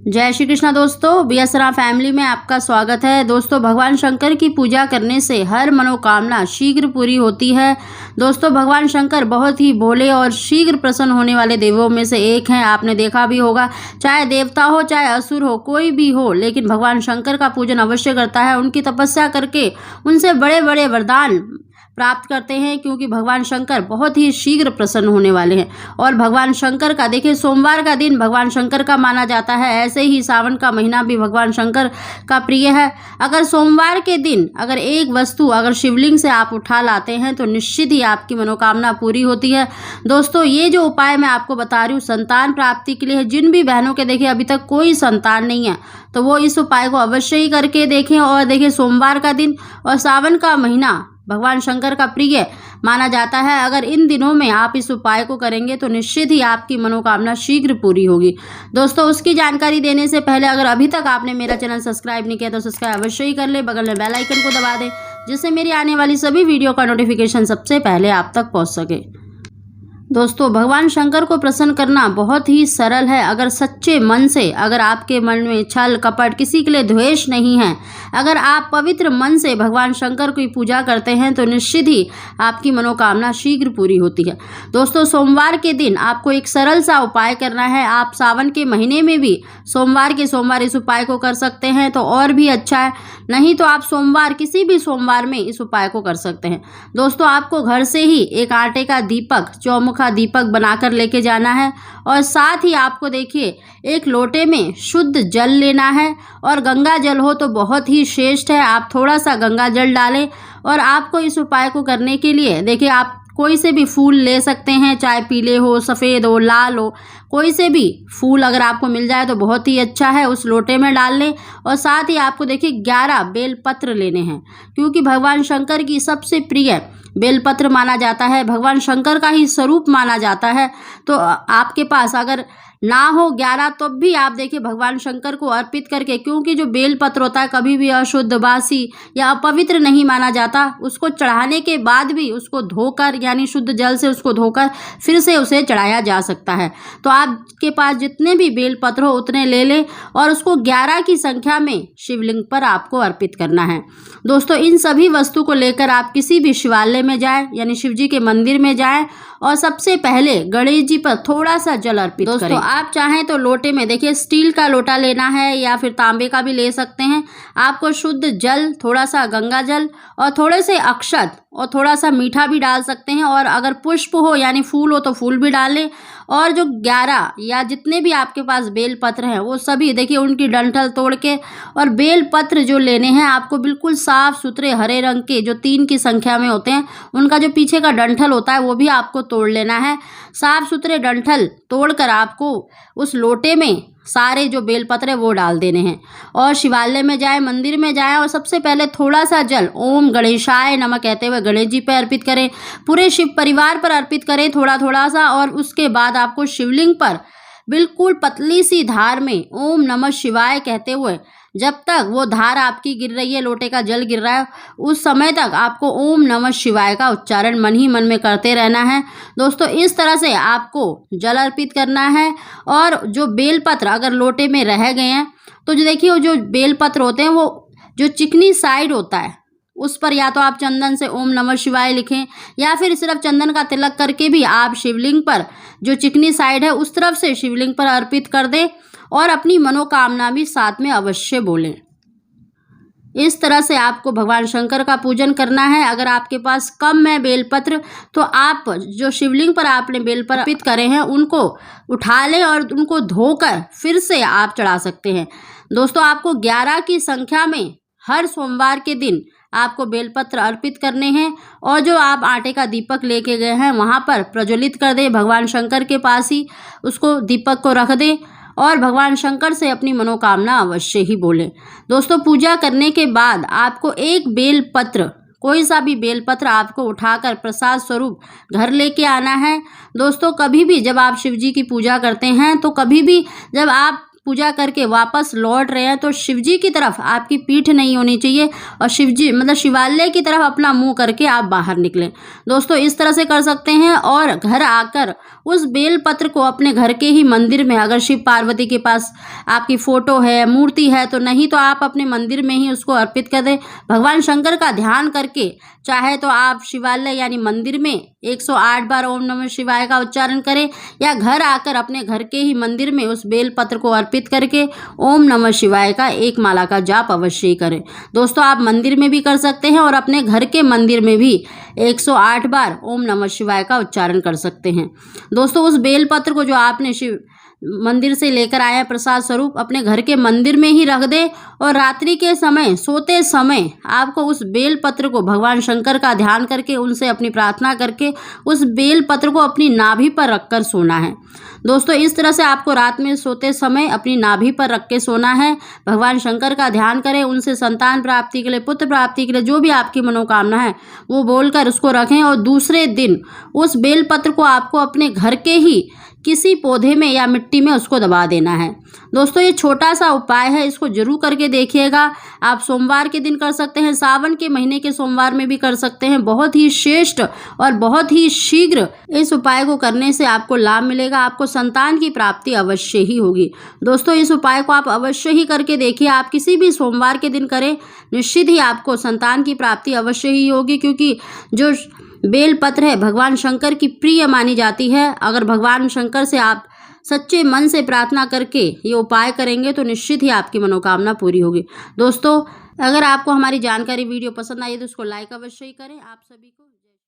जय श्री कृष्णा दोस्तों, B S Ram family में आपका स्वागत है। दोस्तों, भगवान शंकर की पूजा करने से हर मनोकामना शीघ्र पूरी होती है। दोस्तों, भगवान शंकर बहुत ही भोले और शीघ्र प्रसन्न होने वाले देवों में से एक हैं। आपने देखा भी होगा, चाहे देवता हो चाहे असुर हो, कोई भी हो, लेकिन भगवान शंकर का पूजन अवश्य करता है। उनकी तपस्या करके उनसे बड़े बड़े वरदान प्राप्त करते हैं, क्योंकि भगवान शंकर बहुत ही शीघ्र प्रसन्न होने वाले हैं। और भगवान शंकर का देखिए, सोमवार का दिन भगवान शंकर का माना जाता है। ऐसे ही सावन का महीना भी भगवान शंकर का प्रिय है। अगर सोमवार के दिन अगर एक वस्तु अगर शिवलिंग से आप उठा लाते हैं तो निश्चित ही आपकी मनोकामना पूरी होती है। दोस्तों, ये जो उपाय मैं आपको बता रही हूँ संतान प्राप्ति के लिए है। जिन भी बहनों के देखिए अभी तक कोई संतान नहीं है तो वो इस उपाय को अवश्य ही करके देखें। और देखिए, सोमवार का दिन और सावन का महीना भगवान शंकर का प्रिय माना जाता है। अगर इन दिनों में आप इस उपाय को करेंगे तो निश्चित ही आपकी मनोकामना शीघ्र पूरी होगी। दोस्तों, उसकी जानकारी देने से पहले अगर अभी तक आपने मेरा चैनल सब्सक्राइब नहीं किया तो सब्सक्राइब अवश्य ही कर ले, बगल में बेल आइकन को दबा दें, जिससे मेरी आने वाली सभी वीडियो का नोटिफिकेशन सबसे पहले आप तक पहुँच सके। दोस्तों, भगवान शंकर को प्रसन्न करना बहुत ही सरल है। अगर सच्चे मन से, अगर आपके मन में छल कपट, किसी के लिए द्वेष नहीं है, अगर आप पवित्र मन से भगवान शंकर की पूजा करते हैं तो निश्चित ही आपकी मनोकामना शीघ्र पूरी होती है। दोस्तों, सोमवार के दिन आपको एक सरल सा उपाय करना है। आप सावन के महीने में भी सोमवार के सोमवार इस उपाय को कर सकते हैं तो और भी अच्छा है, नहीं तो आप सोमवार किसी भी सोमवार में इस उपाय को कर सकते हैं। दोस्तों, आपको घर से ही एक आटे का दीपक, चौमुखा दीपक बनाकर लेके जाना है और साथ ही आपको देखिए एक लोटे में शुद्ध जल लेना है। और गंगा जल हो तो बहुत ही श्रेष्ठ है, आप थोड़ा सा गंगा जल डालें। और आपको इस उपाय को करने के लिए देखिए, आप कोई से भी फूल ले सकते हैं, चाहे पीले हो, सफ़ेद हो, लाल हो, कोई से भी फूल अगर आपको मिल जाए तो बहुत ही अच्छा है। उस लोटे में डाल लें और साथ ही आपको देखिए 11 बेलपत्र लेने हैं, क्योंकि भगवान शंकर की सबसे प्रिय बेलपत्र माना जाता है, भगवान शंकर का ही स्वरूप माना जाता है। तो आपके पास अगर ना हो 11 तो भी आप देखिए भगवान शंकर को अर्पित करके, क्योंकि जो बेलपत्र होता है कभी भी अशुद्ध, बासी या अपवित्र नहीं माना जाता। उसको चढ़ाने के बाद भी उसको धोकर, यानी शुद्ध जल से उसको धोकर फिर से उसे चढ़ाया जा सकता है। तो आपके पास जितने भी बेलपत्र हो उतने ले लें और उसको 11 की संख्या में शिवलिंग पर आपको अर्पित करना है। दोस्तों, इन सभी वस्तु को लेकर आप किसी भी शिवालय में जाएं, यानी शिव जी के मंदिर में जाएं और सबसे पहले गणेश जी पर थोड़ा सा जल अर्पित करें। दोस्तों, आप चाहें तो लोटे में देखिए स्टील का लोटा लेना है या फिर तांबे का भी ले सकते हैं। आपको शुद्ध जल, थोड़ा सा गंगा जल और थोड़े से अक्षत और थोड़ा सा मीठा भी डाल सकते हैं। और अगर पुष्प हो यानी फूल हो तो फूल भी डाल लें। और जो 11 या जितने भी आपके पास बेल पत्र हैं वो सभी देखिए उनकी डंठल तोड़ के, और बेल पत्र जो लेने हैं आपको बिल्कुल साफ सुथरे हरे रंग के, जो 3 की संख्या में होते हैं, उनका जो पीछे का डंठल होता है वो भी आपको तोड़ लेना है। साफ सुथरे डंठल तोड़कर आपको उस लोटे में सारे जो बेलपत्र है वो डाल देने हैं। और शिवालय में जाए, मंदिर में जाए और सबसे पहले थोड़ा सा जल ओम गणेशाय नमः कहते हुए गणेश जी पर अर्पित करें, पूरे शिव परिवार पर अर्पित करें थोड़ा थोड़ा सा। और उसके बाद आपको शिवलिंग पर बिल्कुल पतली सी धार में ओम नमः शिवाय कहते हुए, जब तक वो धार आपकी गिर रही है, लोटे का जल गिर रहा है, उस समय तक आपको ओम नमः शिवाय का उच्चारण मन ही मन में करते रहना है। दोस्तों, इस तरह से आपको जल अर्पित करना है। और जो बेलपत्र अगर लोटे में रह गए हैं तो जो देखिए वो जो बेलपत्र होते हैं वो जो चिकनी साइड होता है उस पर या तो आप चंदन से ओम नमः शिवाय लिखें या फिर सिर्फ चंदन का तिलक करके भी आप शिवलिंग पर जो चिकनी साइड है उस तरफ से शिवलिंग पर अर्पित कर दें और अपनी मनोकामना भी साथ में अवश्य बोलें। इस तरह से आपको भगवान शंकर का पूजन करना है। अगर आपके पास कम है बेलपत्र तो आप जो शिवलिंग पर आपने बेलपत्र अर्पित करे हैं उनको उठा लें और उनको धोकर फिर से आप चढ़ा सकते हैं। दोस्तों, आपको 11 की संख्या में हर सोमवार के दिन आपको बेलपत्र अर्पित करने हैं। और जो आप आटे का दीपक लेके गए हैं वहाँ पर प्रज्वलित कर दें, भगवान शंकर के पास ही उसको दीपक को रख दें और भगवान शंकर से अपनी मनोकामना अवश्य ही बोलें। दोस्तों, पूजा करने के बाद आपको एक बेलपत्र, कोई सा भी बेलपत्र आपको उठाकर प्रसाद स्वरूप घर लेके आना है। दोस्तों, कभी भी जब आप शिव जी की पूजा करते हैं तो कभी भी जब आप पूजा करके वापस लौट रहे हैं तो शिव जी की तरफ आपकी पीठ नहीं होनी चाहिए और शिव जी मतलब शिवालय की तरफ अपना मुंह करके आप बाहर निकलें। दोस्तों इस तरह से कर सकते हैं। और घर आकर उस बेल पत्र को अपने घर के ही मंदिर में, अगर शिव पार्वती के पास आपकी फोटो है, मूर्ति है तो नहीं तो आप अपने मंदिर में ही उसको अर्पित कर दें। भगवान शंकर का ध्यान करके चाहे तो आप शिवालय यानी मंदिर में 108 बार ओम नमः शिवाय का उच्चारण करें या घर आकर अपने घर के ही मंदिर में उस बेल पत्र को अर्पित करके ओम नमः शिवाय का एक माला का जाप अवश्य ही करें। दोस्तों आप मंदिर में भी कर सकते हैं और अपने घर के मंदिर में भी 108 बार ओम नमः शिवाय का उच्चारण कर सकते हैं। दोस्तों उस बेल पत्र को जो आपने शिव मंदिर से लेकर आए प्रसाद स्वरूप अपने घर के मंदिर में ही रख दे और रात्रि के समय सोते समय आपको उस बेल पत्र को भगवान शंकर का ध्यान करके उनसे अपनी प्रार्थना करके उस बेल पत्र को अपनी नाभि पर रखकर सोना है। दोस्तों इस तरह से आपको रात में सोते समय अपनी नाभि पर रख के सोना है। भगवान शंकर का ध्यान करें, उनसे संतान प्राप्ति के लिए, पुत्र प्राप्ति के लिए जो भी आपकी मनोकामना है वो बोलकर उसको रखें और दूसरे दिन उस बेल पत्र को आपको अपने घर के ही किसी पौधे में या मिट्टी में उसको दबा देना है। दोस्तों ये छोटा सा उपाय है, इसको जरूर करके देखिएगा। आप सोमवार के दिन कर सकते हैं, सावन के महीने के सोमवार में भी कर सकते हैं। बहुत ही श्रेष्ठ और बहुत ही शीघ्र इस उपाय को करने से आपको लाभ मिलेगा, आपको संतान की प्राप्ति अवश्य ही होगी। दोस्तों इस उपाय को आप अवश्य ही करके देखिए। आप किसी भी सोमवार के दिन करें, निश्चित ही आपको संतान की प्राप्ति अवश्य ही होगी, क्योंकि जो बेल पत्र है भगवान शंकर की प्रिय मानी जाती है। अगर भगवान शंकर से आप सच्चे मन से प्रार्थना करके ये उपाय करेंगे तो निश्चित ही आपकी मनोकामना पूरी होगी। दोस्तों अगर आपको हमारी जानकारी वीडियो पसंद आई तो उसको लाइक अवश्य ही करें। आप सभी को